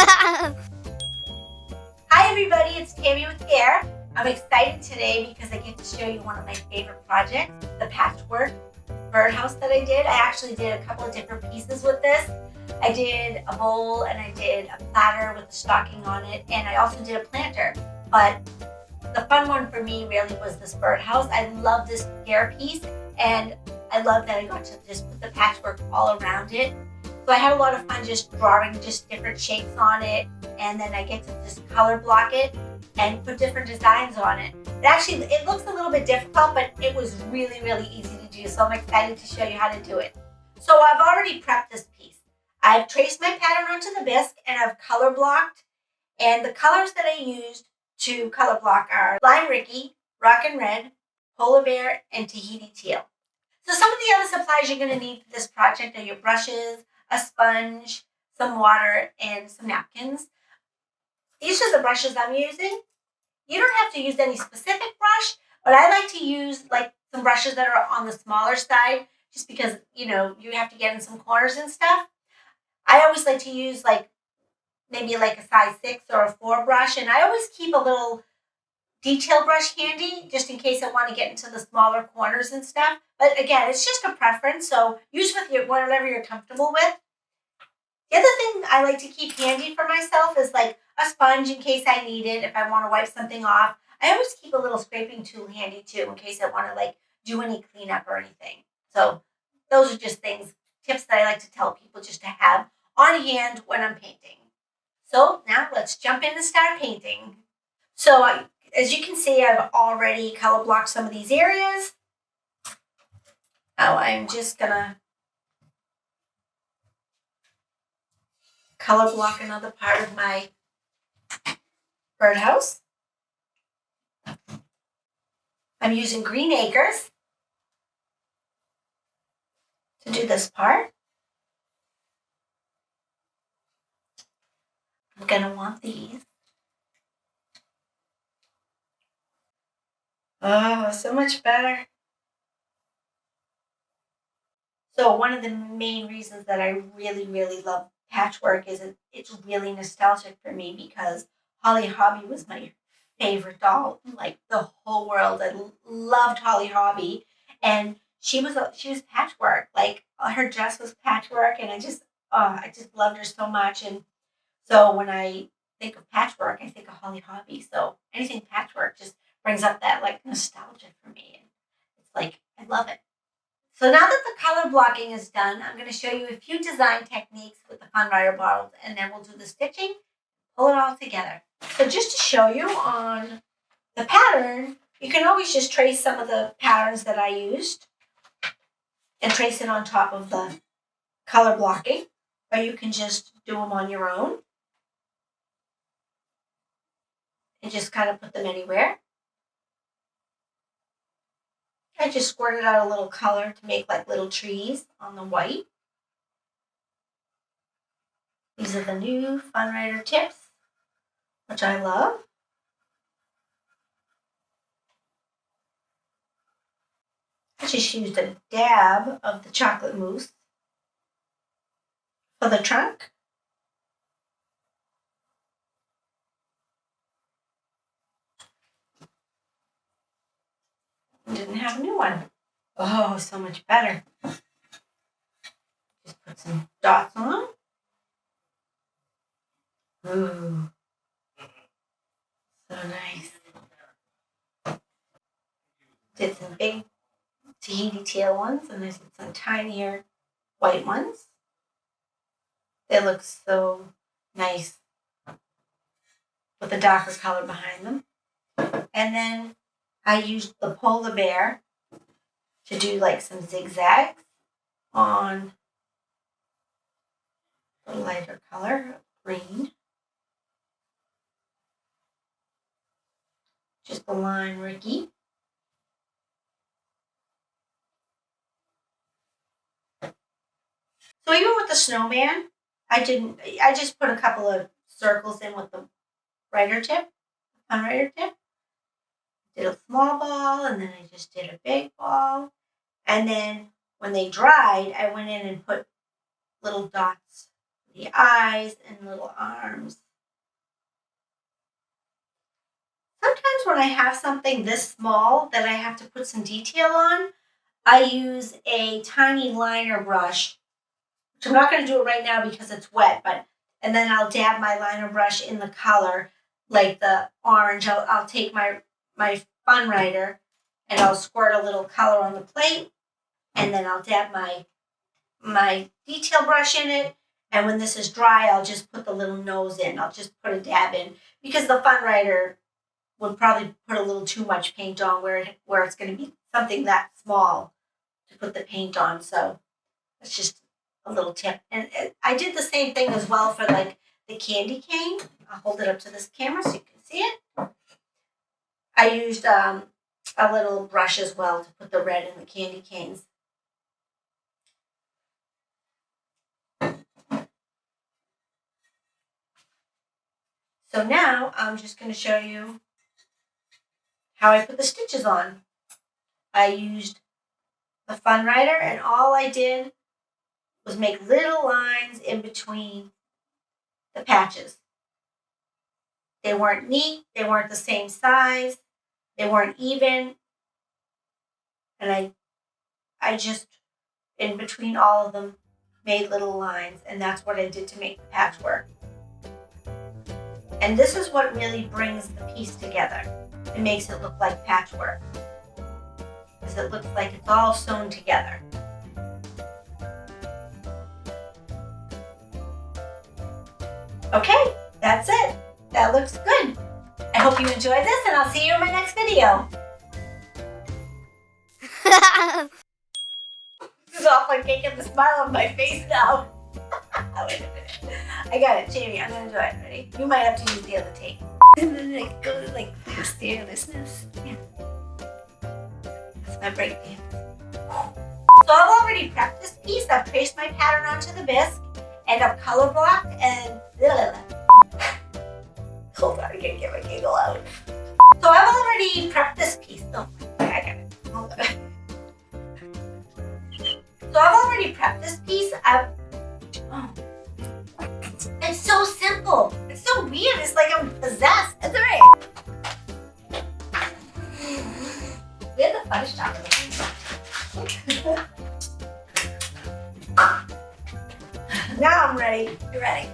Hi everybody, it's Tammy with Care. I'm excited today because I get to show you one of my favorite projects, the patchwork birdhouse that I did. I actually did a couple of different pieces with this. I did a bowl and I did a platter with a stocking on it, and I also did a planter. But the fun one for me really was this birdhouse. I love this Care piece, and I love that I got to just put the patchwork all around it. So I had a lot of fun just drawing just different shapes on it, and then I get to just color block it and put different designs on it. It looks a little bit difficult, but it was really, really easy to do. So I'm excited to show you how to do it. So I've already prepped this piece. I've traced my pattern onto the bisque and I've color blocked. And the colors that I used to color block are Lime Ricky, Rockin' Red, Polar Bear, and Tahiti Teal. So some of the other supplies you're going to need for this project are your brushes, a sponge, some water, and some napkins. These are the brushes I'm using. You don't have to use any specific brush, but I like to use like some brushes that are on the smaller side just because, you have to get in some corners and stuff. I always like to use maybe like a size 6 or a 4 brush, and I always keep a little detail brush handy just in case I want to get into the smaller corners and stuff. But again, it's just a preference, so use with whatever you're comfortable with. The other thing I like to keep handy for myself is like a sponge in case I need it, if I want to wipe something off. I always keep a little scraping tool handy too in case I want to do any cleanup or anything. So those are just tips that I like to tell people just to have on hand when I'm painting. So now let's jump in and start painting. So as you can see, I've already color blocked some of these areas. Now I'm just gonna color block another part of my birdhouse. I'm using Green Acres to do this part. I'm gonna want these. Oh, so much better. So one of the main reasons that I really, really love patchwork is it's really nostalgic for me because Holly Hobby was my favorite doll in like the whole world. I loved Holly Hobby, and she was patchwork. Like her dress was patchwork, and I just loved her so much. And so when I think of patchwork, I think of Holly Hobby. So anything patchwork just brings up that like nostalgia for me, and it's like I love it. So now that the color blocking is done, I'm going to show you a few design techniques with the Fun Writer bottles, and then we'll do the stitching, pull it all together. So just to show you on the pattern, you can always just trace some of the patterns that I used and trace it on top of the color blocking, or you can just do them on your own and just kind of put them anywhere. I just squirted out a little color to make like little trees on the white. These are the new Fun Writer tips, which I love. I just used a dab of the chocolate mousse for the trunk. Didn't have a new one. Oh, so much better. Just put some dots on. Ooh, so nice. Did some big Tahiti tail ones, and there's some tinier white ones. They look so nice with the darker color behind them. And then I used the polar bear to do like some zigzags on the lighter color, green. Just the line Ricky. So even with the snowman, I just put a couple of circles in with the writer tip, fun writer tip. Did a small ball, and then I just did a big ball. And then when they dried, I went in and put little dots the eyes and little arms. Sometimes when I have something this small that I have to put some detail on, I use a tiny liner brush. Which I'm not going to do it right now because it's wet, and then I'll dab my liner brush in the color, like the orange. I'll take my Fun Writer and I'll squirt a little color on the plate, and then I'll dab my detail brush in it. And when this is dry, I'll just put the little nose in. I'll just put a dab in because the Fun Writer would probably put a little too much paint on where it's going to be something that small to put the paint on. So it's just a little tip. And I did the same thing as well for like the candy cane. I'll hold it up to this camera so you can see it. I used a little brush as well to put the red in the candy canes. So now I'm just going to show you how I put the stitches on. I used the Fun Writer, and all I did was make little lines in between the patches. They weren't neat, they weren't the same size, they weren't even. And I just, in between all of them, made little lines, and that's what I did to make the patchwork. And this is what really brings the piece together. It makes it look like patchwork, because it looks like it's all sewn together. Okay, that's it. That looks good. I hope you enjoyed this, and I'll see you in my next video. This is awful taking the smile on my face now. Wait a minute. I got it, Jamie. I'm going to do it. Ready? You might have to use the other tape. And then it goes like this. Fearlessness. Yeah. That's my break dance. So I've already prepped this piece. I've traced my pattern onto the bisque, and I've color blocked and... Hold on, I can't get my giggle out. So I've already prepped this piece. Oh, I got it. Hold on. So I've already prepped this piece. It's so simple. It's so weird. It's like I'm possessed. It's all right. We had the fun shop. Now I'm ready. You ready?